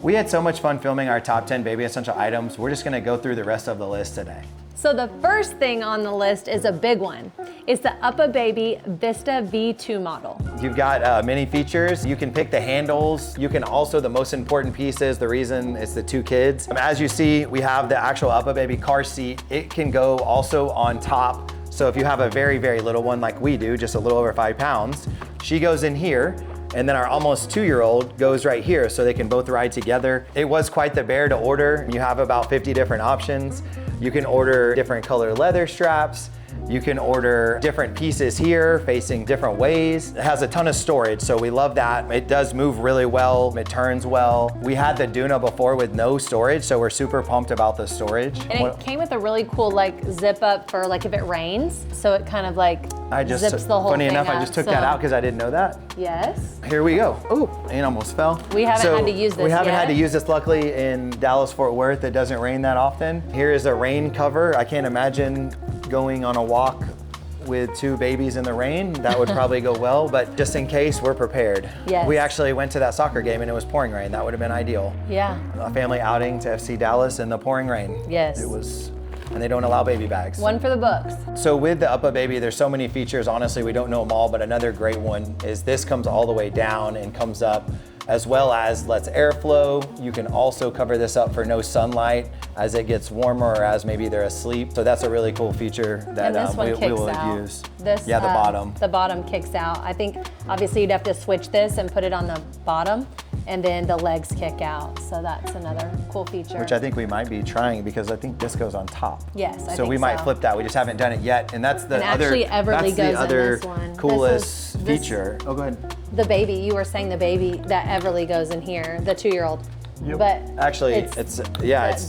We had so much fun filming our top 10 baby essential items. We're just gonna go through the rest of the list today. So the first thing on the list is a big one. It's the UPPAbaby Vista V2 model. You've got many features. You can pick the handles. You can also, the most important piece is the reason it's the 2 kids. As you see, we have the actual UPPAbaby car seat. It can go also on top. So if you have a very, very little one like we do, just a little over 5 pounds, she goes in here. And then our almost 2-year-old goes right here so they can both ride together. It was quite the bear to order. You have about 50 different options. You can order different color leather straps. You can order different pieces here facing different ways. It has a ton of storage, so we love that. It does move really well. It turns well. We had the Duna before with no storage, so we're super pumped about the storage. And it came with a really cool like zip up for like if it rains. So it kind of like zips the whole funny thing enough, up. I just took that out because I didn't know that. Yes. Here we go. Oh, and almost fell. We haven't had to use this We haven't yet. had to use this. Luckily in Dallas, Fort Worth, it doesn't rain that often. Here is a rain cover. I can't imagine going on a walk with 2 babies in the rain. That would probably go well, but just in case, we're prepared. Yes. We actually went to that soccer game and it was pouring rain. That would have been ideal. Yeah. A family outing to FC Dallas in the pouring rain. Yes. It was, and they don't allow baby bags. One for the books. So with the UPPAbaby, there's so many features. Honestly, we don't know them all, but another great one is this comes all the way down and comes up, as well as lets airflow. You can also cover this up for no sunlight as it gets warmer or as maybe they're asleep. So that's a really cool feature that we will use. This, yeah, the bottom. The bottom kicks out. I think obviously you'd have to switch this and put it on the bottom, and then the legs kick out. So that's another cool feature. Which I think we might be trying because I think this goes on top. Yes, I so think we might so. flip that. We just haven't done it yet. And that's the And other, actually, Everly that's the goes in other this one. coolest This- feature. Oh, go ahead. The baby, you were saying the baby, that Everly goes in here, the 2-year-old. Yep. But actually, it's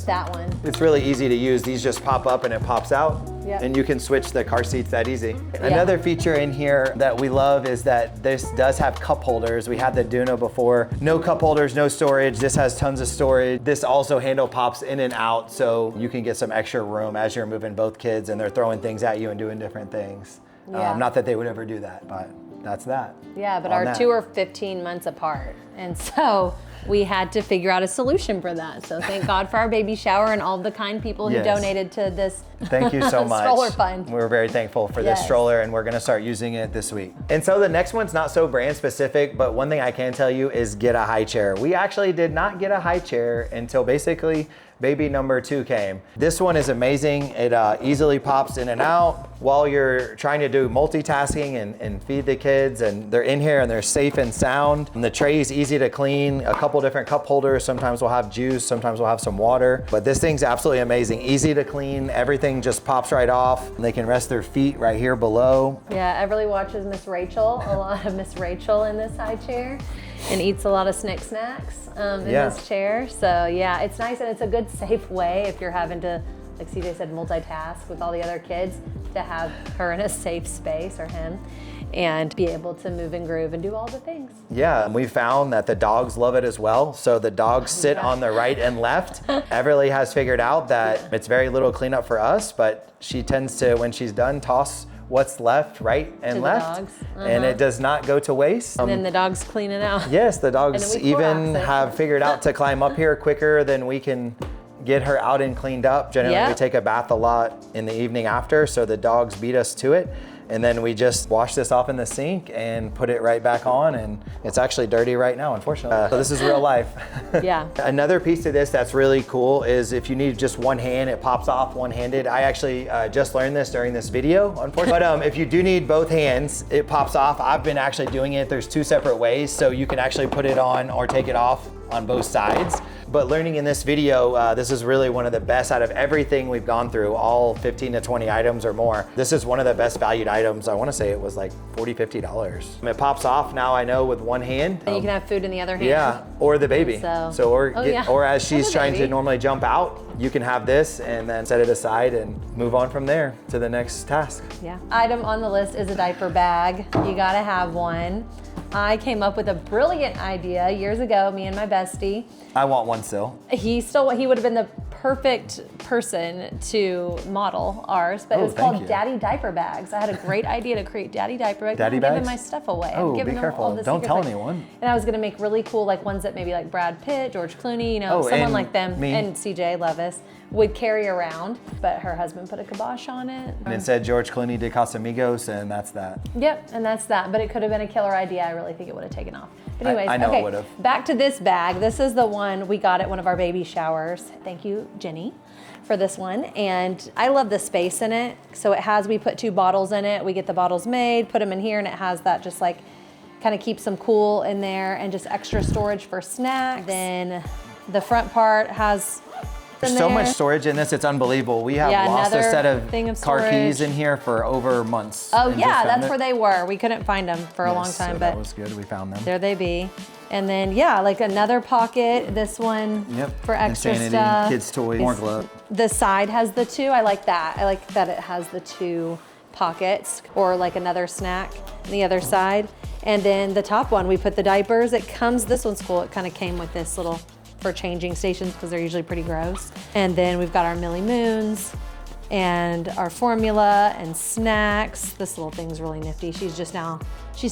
that one. It's really easy to use. These just pop up and it pops out. Yep. And you can switch the car seats that easy. Another feature in here that we love is that this does have cup holders. We had the Duna before. No cup holders, no storage. This has tons of storage. This also handle pops in and out so you can get some extra room as you're moving both kids and they're throwing things at you and doing different things. Yeah. Not that they would ever do that, but that's that. Yeah, but our 2 are 15 months apart. And so we had to figure out a solution for that. So thank God for our baby shower and all the kind people who Yes. donated to this Thank you so much. stroller fund. We're very thankful for this Yes. stroller and we're gonna start using it this week. And so the next one's not so brand specific, but one thing I can tell you is get a high chair. We actually did not get a high chair until basically baby number 2 came. This one is amazing. It easily pops in and out while you're trying to do multitasking and feed the kids, and they're in here and they're safe and sound. And the tray is easy to clean, a couple different cup holders. Sometimes we'll have juice, sometimes we'll have some water, but this thing's absolutely amazing. Easy to clean, everything just pops right off. And they can rest their feet right here below. Yeah, Everly watches Miss Rachel, a lot of Miss Rachel in this high chair, and eats a lot of snacks in this chair. So yeah, it's nice and it's a good safe way if you're having to, like CJ said, multitask with all the other kids, to have her in a safe space, or him, and be able to move and groove and do all the things. Yeah, and we found that the dogs love it as well. So the dogs sit on the right and left. Everly has figured out that it's very little cleanup for us, but she tends to, when she's done, toss what's left, right and To the left. dogs. And it does not go to waste. And then the dogs clean it out. Yes, the And dogs then we even Clorox it. have figured out to climb up here quicker than we can get her out and cleaned up. Generally, Yep. we take a bath a lot in the evening after, so the dogs beat us to it. And then we just wash this off in the sink and put it right back on, and it's actually dirty right now, unfortunately. So this is real life. Yeah. Another piece to this that's really cool is if you need just one hand, it pops off one-handed. I actually just learned this during this video, unfortunately. But if you do need both hands, it pops off. I've been actually doing it. There's 2 separate ways, so you can actually put it on or take it off on both sides. But learning in this video, this is really one of the best out of everything we've gone through, all 15 to 20 items or more. This is one of the best valued items. I wanna say it was like $40, $50. It pops off now, I know, with one hand. And you can have food in the other hand. Yeah, or the baby. Or as she's trying to normally jump out, you can have this and then set it aside and move on from there to the next task. Yeah. Item on the list is a diaper bag. You gotta have one. I came up with a brilliant idea years ago, me and my bestie. I want one still. He would have been the perfect person to model ours, but it was called Daddy Diaper Bags. I had a great idea to create Daddy Diaper Bags. Daddy I'm bags? giving my stuff away. Oh, I'm giving be them all careful. the Don't tell secrets. anyone. And I was gonna make really cool, like ones that maybe like Brad Pitt, George Clooney, you know, someone like them, and CJ Lovas would carry around, but her husband put a kibosh on it. And it said George Clooney did Casamigos, and that's that. Yep, and that's that, but it could have been a killer idea. I really think it would have taken off. But anyways, I know it would have. Back to this bag. This is the one we got at one of our baby showers. Thank you, Jenny, for this one. And I love the space in it. So it has, we put 2 bottles in it. We get the bottles made, put them in here, and it has that just like, kind of keeps them cool in there, and just extra storage for snacks. Then the front part has There's so much storage in this, it's unbelievable. We have lost a set of car keys in here for over months. Oh yeah, that's where they were. We couldn't find them for a long time, so but that was good, we found them. There they be. And then yeah, like another pocket, this one for extra stuff. Kids' toys, more gloves. The side has the 2, I like that. I like that it has the 2 pockets, or like another snack on the other side. And then the top one, we put the diapers. It comes, this one's cool, it kind of came with this little, for changing stations, because they're usually pretty gross. And then we've got our Millie Moons and our formula and snacks. This little thing's really nifty. She's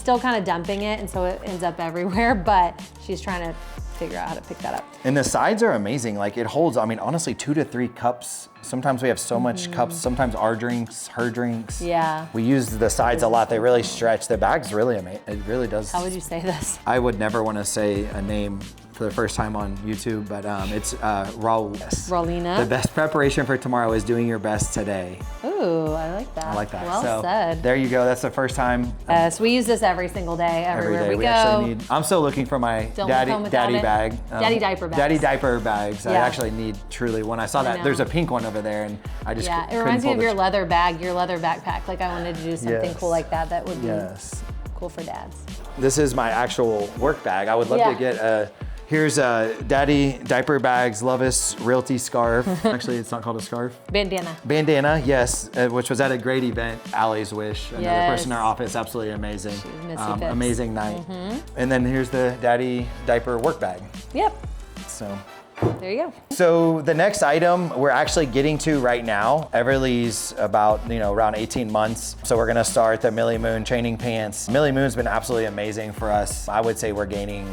still kind of dumping it, and so it ends up everywhere, but she's trying to figure out how to pick that up. And the sides are amazing. Like it holds, I mean, honestly, 2 to 3 cups. Sometimes we have so much cups, sometimes our drinks, her drinks. Yeah. We use the sides a lot. They really stretch. The bag's really amazing. It really does. How would you say this? I would never want to say a name for the first time on YouTube, but it's Raulina. The best preparation for tomorrow is doing your best today. Ooh, I like that. I like that. Well said. There you go. That's the first time. So we use this every single day, everywhere we go. Actually I'm still looking for my daddy bag. Daddy diaper bags. Daddy diaper bags. I actually need, truly, when I saw that, there's a pink one over there, and I just couldn't it reminds me of your leather bag, your leather backpack. Like I wanted to do something cool like that. That would be cool for dads. This is my actual work bag. I would love to get here's a Daddy Diaper Bags Lovas Realty scarf. Actually, it's not called a scarf. Bandana. Bandana, yes, which was at a great event, Allie's Wish. Another person in our office, absolutely amazing. Amazing night. And then here's the Daddy Diaper work bag. Yep. So. There you go. So the next item we're actually getting to right now. Everly's about, around 18 months. So we're gonna start the Millie Moon training pants. Millie Moon's been absolutely amazing for us. I would say we're gaining,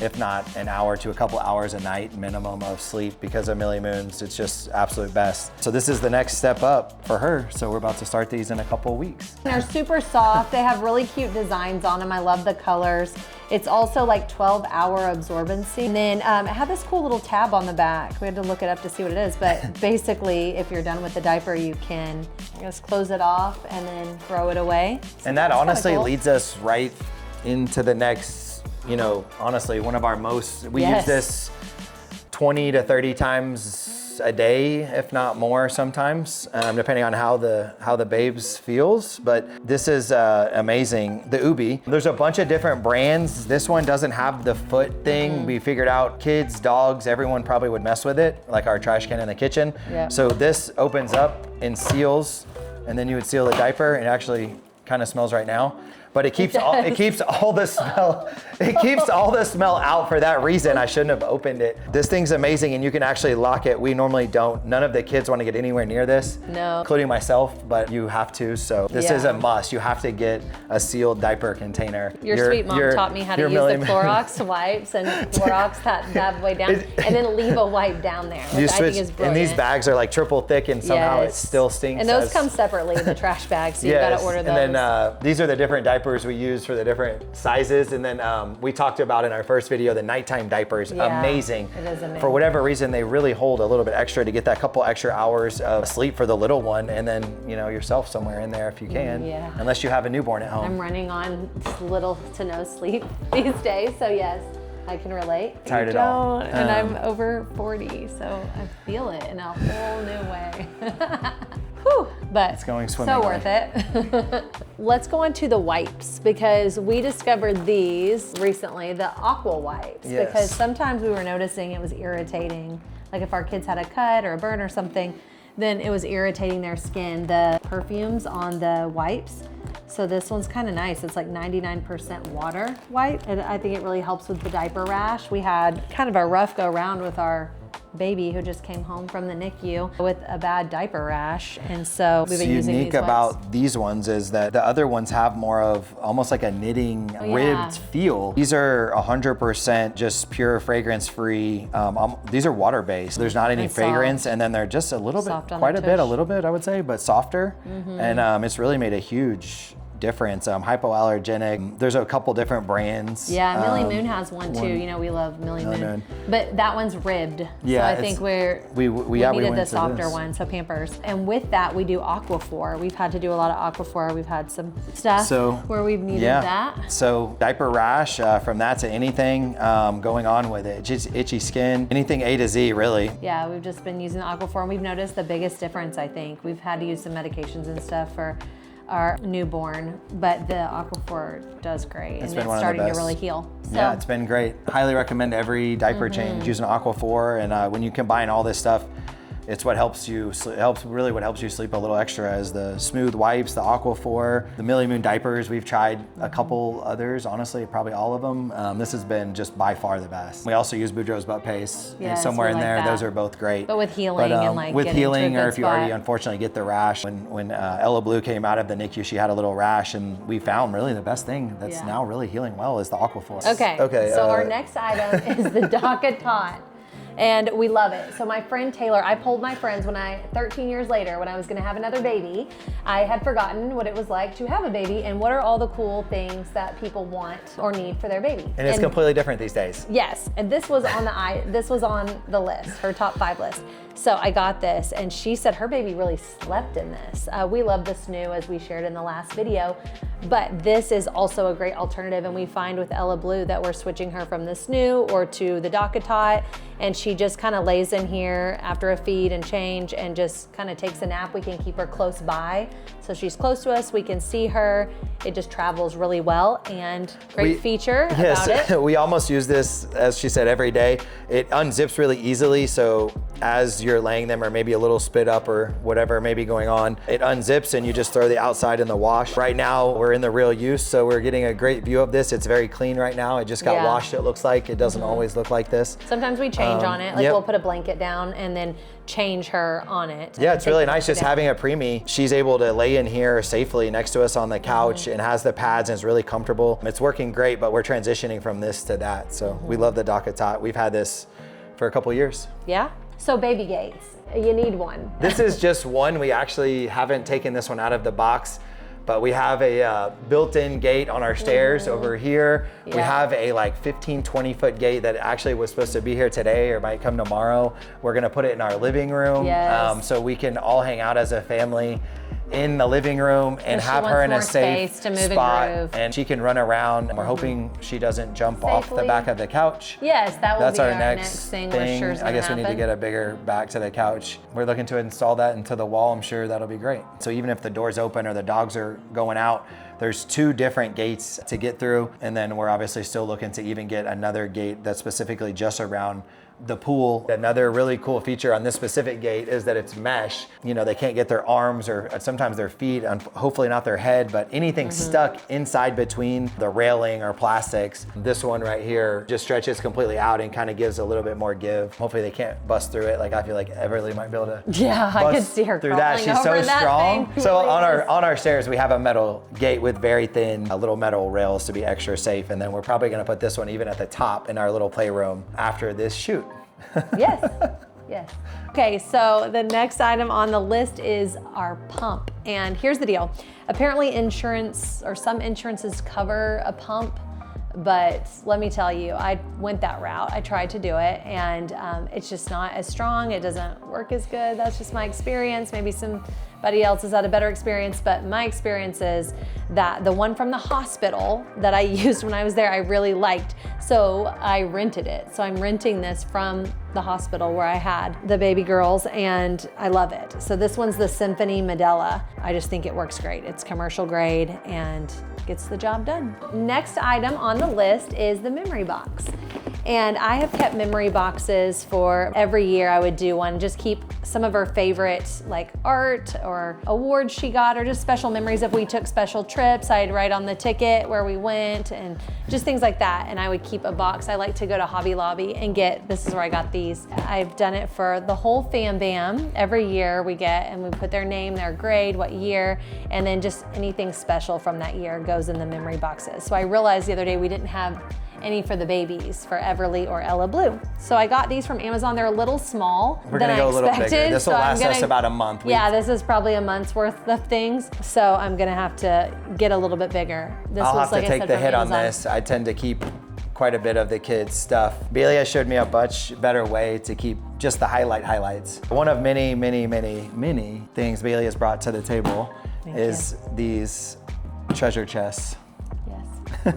if not an hour to a couple hours a night minimum of sleep because of Millie Moon's. It's just absolute best. So this is the next step up for her. So we're about to start these in a couple of weeks. They're super soft. They have really cute designs on them. I love the colors. It's also like 12-hour absorbency. And then it had this cool little tab on the back. We had to look it up to see what it is, but basically if you're done with the diaper, you can just close it off and then throw it away. So and that honestly leads us right into the next, honestly, one of our most, we use this 20 to 30 times a day, if not more sometimes, depending on how the babes feels. But this is amazing. The Ubbi. There's a bunch of different brands. This one doesn't have the foot thing. We figured out kids, dogs, everyone probably would mess with it, like our trash can in the kitchen. Yep. So this opens up and seals, and then you would seal the diaper. It actually kind of smells right now. But it keeps all the smell out for that reason. I shouldn't have opened it. This thing's amazing, and you can actually lock it. We normally don't. None of the kids want to get anywhere near this, including myself, but you have to. So this is a must. You have to get a sealed diaper container. Your sweet mom taught me how to use the Clorox wipes and Clorox that bad way down, and then leave a wipe down there, which I think is brilliant. And these bags are like triple thick, and somehow it still stinks. And those come separately, the trash bags, so you gotta order those. And then these are the different diapers we use for the different sizes. And then we talked about in our first video, the nighttime diapers, amazing. It is amazing. For whatever reason, they really hold a little bit extra to get that couple extra hours of sleep for the little one, and then, yourself somewhere in there if you can, unless you have a newborn at home. I'm running on little to no sleep these days, so yes, I can relate. Tired at all. And I'm over 40, so I feel it in a whole new way. Whew, but it's going swimming. So worth it. Let's go on to the wipes, because we discovered these recently, the Aqua wipes, because sometimes we were noticing it was irritating. Like if our kids had a cut or a burn or something, then it was irritating their skin, the perfumes on the wipes. So this one's kind of nice. It's like 99% water wipe. And I think it really helps with the diaper rash. We had kind of a rough go around with our baby who just came home from the NICU with a bad diaper rash. And so we've been using these unique about these ones is that the other ones have more of almost like a knitting ribbed feel. These are 100% just pure fragrance free. These are water based. There's not any fragrance, and then they're just a little bit, quite a bit, I would say, but softer. And it's really made a huge difference. Hypoallergenic. There's a couple different brands. Yeah, Millie Moon has one too. You know, we love Millie Moon. But that one's ribbed. Yeah, so I think we needed the softer one, so Pampers. And with that, we do Aquaphor. We've had to do a lot of Aquaphor. We've had some stuff where we've needed that. So diaper rash, from that to anything going on with it. Just itchy skin, anything A to Z, really. Yeah, we've just been using the Aquaphor, and we've noticed the biggest difference, I think. We've had to use some medications and stuff for our newborn, but the Aquaphor does great, and it's starting to really heal. So. Yeah, it's been great. Highly recommend every diaper change using Aquaphor, and when you combine all this stuff, it's what helps you, really what helps you sleep a little extra is the smooth wipes, the Aquaphor, the Millie Moon diapers. We've tried a couple others, honestly, probably all of them. This has been just by far the best. We also use Boudreaux's butt paste, and somewhere in there, those are both great. But with healing and like with healing, or if you already unfortunately get the rash. When Ella Blue came out of the NICU, she had a little rash, and we found really the best thing that's now really healing well is the Aquaphor. Okay, so our next item is the DockATot. And we love it. So my friend Taylor, I polled my friends 13 years later, when I was gonna have another baby, I had forgotten what it was like to have a baby and what are all the cool things that people want or need for their baby. And it's completely different these days. Yes, and this was on the list, her top 5 list. So I got this, and she said her baby really slept in this. We love the Snoo, as we shared in the last video, but this is also a great alternative, and we find with Ella Blue that we're switching her from the Snoo or to the DockATot, and she just kind of lays in here after a feed and change and just kind of takes a nap. We can keep her close by, so she's close to us, we can see her. It just travels really well, and great feature about it. We almost use this, as she said, every day. It unzips really easily, so as you're laying them, or maybe a little spit up or whatever may be going on, it unzips and you just throw the outside in the wash. Right now we're in the real use, so we're getting a great view of this. It's very clean right now. It just got washed, it looks like. It doesn't always look like this. Sometimes we change on it, like we'll put a blanket down and then change her on it. Yeah, it's really nice just having a preemie. She's able to lay in here safely next to us on the couch and has the pads and is really comfortable. It's working great, but we're transitioning from this to that. So we love the DockATot. We've had this for a couple years. Yeah. So baby gates, you need one. This is just one. We actually haven't taken this one out of the box, but we have a built-in gate on our stairs over here. Yeah. We have a like 15, 20 foot gate that actually was supposed to be here today or might come tomorrow. We're gonna put it in our living room so we can all hang out as a family in the living room and have her in a safe spot, and she can run around. We're hoping she doesn't jump off the back of the couch. Yes, that will That's be our next thing. I guess we need to get a bigger back to the couch. We're looking to install that into the wall. I'm sure that'll be great. So even if the door's open or the dogs are going out, there's 2 different gates to get through, and then we're obviously still looking to even get another gate that's specifically just around the pool. Another really cool feature on this specific gate is that it's mesh. You know, they can't get their arms or sometimes their feet, hopefully not their head, but anything stuck inside between the railing or plastics. This one right here just stretches completely out and kind of gives a little bit more give. Hopefully they can't bust through it. Like I feel like Everly might be able to I could see her through that. She's so strong. So on our stairs, we have a metal gate with very thin little metal rails to be extra safe. And then we're probably gonna put this one even at the top in our little playroom after this shoot. Yes, yes. Okay, so the next item on the list is our pump. And here's the deal. Apparently insurance, or some insurances cover a pump, but let me tell you, I went that route. I tried to do it, and it's just not as strong. It doesn't work as good. That's just my experience. Maybe somebody else has had a better experience, but my experience is that the one from the hospital that I used when I was there, I really liked. So I rented it. So I'm renting this from the hospital where I had the baby girls, and I love it. So this one's the Symphony Medela. I just think it works great. It's commercial grade and gets the job done. Next item on the list is the memory box. And I have kept memory boxes for every year. I would do one, just keep some of her favorite like art or awards she got, or just special memories if we took special trips. I'd write on the ticket where we went and just things like that. And I would keep a box. I like to go to Hobby Lobby and this is where I got these. I've done it for the whole fam bam. Every year we get, and we put their name, their grade, what year, and then just anything special from that year goes in the memory boxes. So I realized the other day we didn't have any for the babies, for Everly or Ella Blue. So I got these from Amazon. They're a little small We're gonna go a little bigger. This will last us about a month. Yeah, this is probably a month's worth of things. So I'm gonna have to get a little bit bigger. I'll have to take the hit on this. I tend to keep quite a bit of the kids' stuff. Belia showed me a much better way to keep just the highlights. One of many things Belia's brought to the table is these treasure chests. Yes.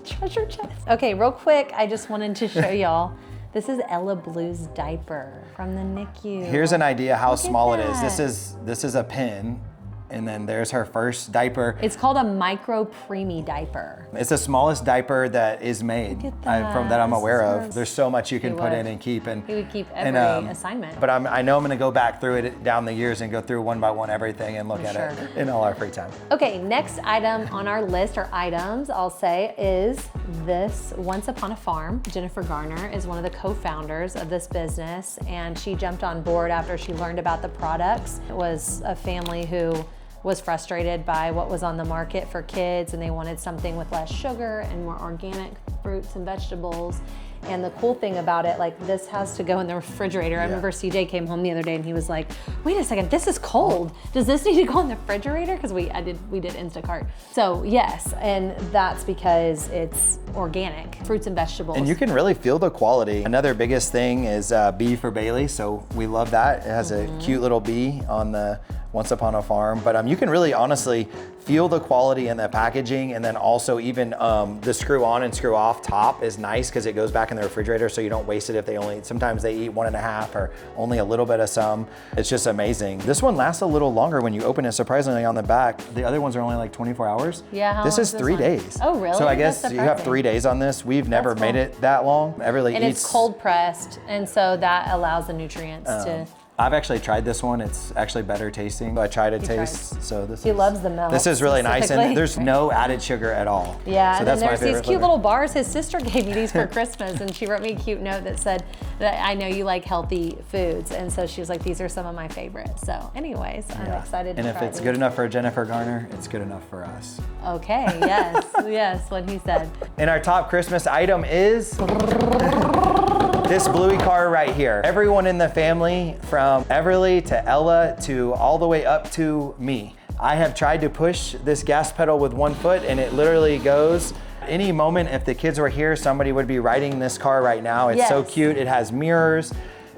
Treasure chest. Okay, real quick, I just wanted to show y'all. This is Ella Blue's diaper from the NICU. Here's an idea how small it is. This is a pin, and then there's her first diaper. It's called a micro-preemie diaper. It's the smallest diaper that is made that I'm aware of. There's so much you can put in and keep. And he would keep every assignment. But I know I'm gonna go back through it down the years and go through one by one everything and look at it in all our free time. Okay, next item on our list, or items, I'll say, is this Once Upon a Farm. Jennifer Garner is one of the co-founders of this business, and she jumped on board after she learned about the products. It was a family who was frustrated by what was on the market for kids, and they wanted something with less sugar and more organic fruits and vegetables. And the cool thing about it, like, this has to go in the refrigerator. I remember CJ came home the other day and he was like, wait a second, this is cold. Does this need to go in the refrigerator? Because we did Instacart. So yes, and that's because it's organic, fruits and vegetables. And you can really feel the quality. Another biggest thing is bee for Bailey, so we love that. It has a cute little bee on the Once Upon a Farm, but you can really honestly feel the quality in the packaging, and then also even the screw on and screw off top is nice because it goes back in the refrigerator so you don't waste it if sometimes they eat 1.5 or only a little bit of some. It's just amazing. This one lasts a little longer when you open it, surprisingly, on the back. The other ones are only like 24 hours. Yeah, this is 3 days. Oh, really? So I guess you have 3 days on this. We've never made it that long. Everly and it's cold pressed, and so that allows the nutrients to... I've actually tried this one. It's actually better tasting. I tried a taste, so he loves the milk. This is really nice, and there's no added sugar at all. Yeah, so and that's then there's my favorite these cute little bars. His sister gave me these for Christmas, and she wrote me a cute note that said that I know you like healthy foods, and so she was like, these are some of my favorites. So anyways, I'm excited to try And if it's good enough for Jennifer Garner, it's good enough for us. Okay, yes, yes, what he said. And our top Christmas item is this Bluey car right here. Everyone in the family, from Everly to Ella to all the way up to me. I have tried to push this gas pedal with one foot and it literally goes. Any moment, if the kids were here, somebody would be riding this car right now. It's so cute. It has mirrors.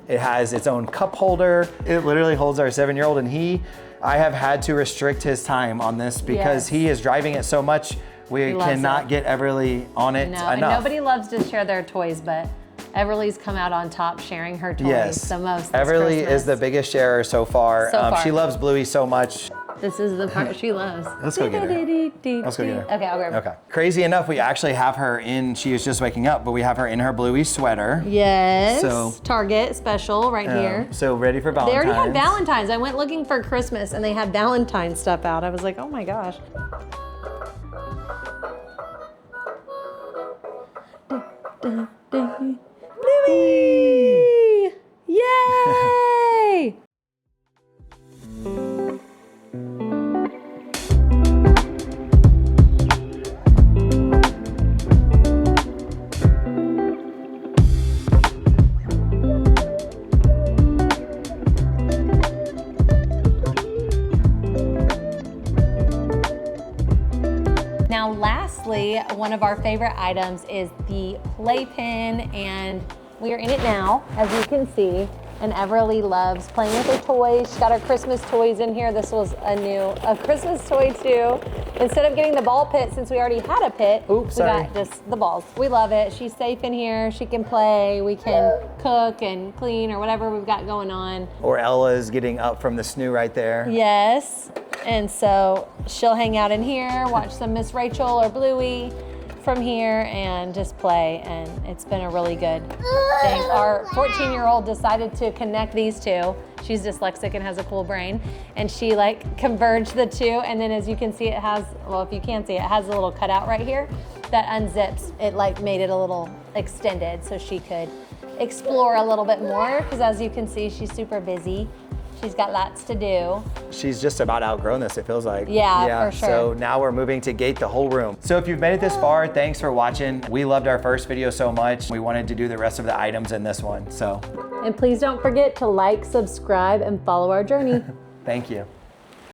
It has its own cup holder. It literally holds our 7-year-old, and I have had to restrict his time on this because he is driving it so much. We cannot get Everly on it enough. And nobody loves to share their toys, but Everly's come out on top sharing her toys the most this Everly Christmas. is the biggest sharer so far. She loves Bluey so much. This is the part she loves. Let's go get her. Let's go get her. Okay, I'll grab her. Okay. Crazy enough, we actually have her she was just waking up, but we have her in her Bluey sweater. Yes. So Target special right here. So ready for Valentine's. They already had Valentine's. I went looking for Christmas and they had Valentine's stuff out. I was like, oh my gosh. Bluey! Yay! Now, lastly, one of our favorite items is the playpen, and we are in it now, as you can see. And Everly loves playing with her toys. She's got her Christmas toys in here. This was a Christmas toy too. Instead of getting the ball pit, since we already had a pit, we got just the balls. We love it. She's safe in here. She can play. We can cook and clean or whatever we've got going on. Or Ella's getting up from the snoo right there. Yes. And so she'll hang out in here, watch some Miss Rachel or Bluey. from here and just play, and it's been a really good thing. Our 14-year-old decided to connect these two. She's dyslexic and has a cool brain, and she like converged the two, and then as you can see, it has, well, if you can't see, it has a little cutout right here that unzips. It like made it a little extended so she could explore a little bit more, because as you can see, she's super busy. She's got lots to do. She's just about outgrown this, it feels like. Yeah, for sure. So now we're moving to gate the whole room. So if you've made it this far, thanks for watching. We loved our first video so much. We wanted to do the rest of the items in this one, so. And please don't forget to like, subscribe, and follow our journey. Thank you.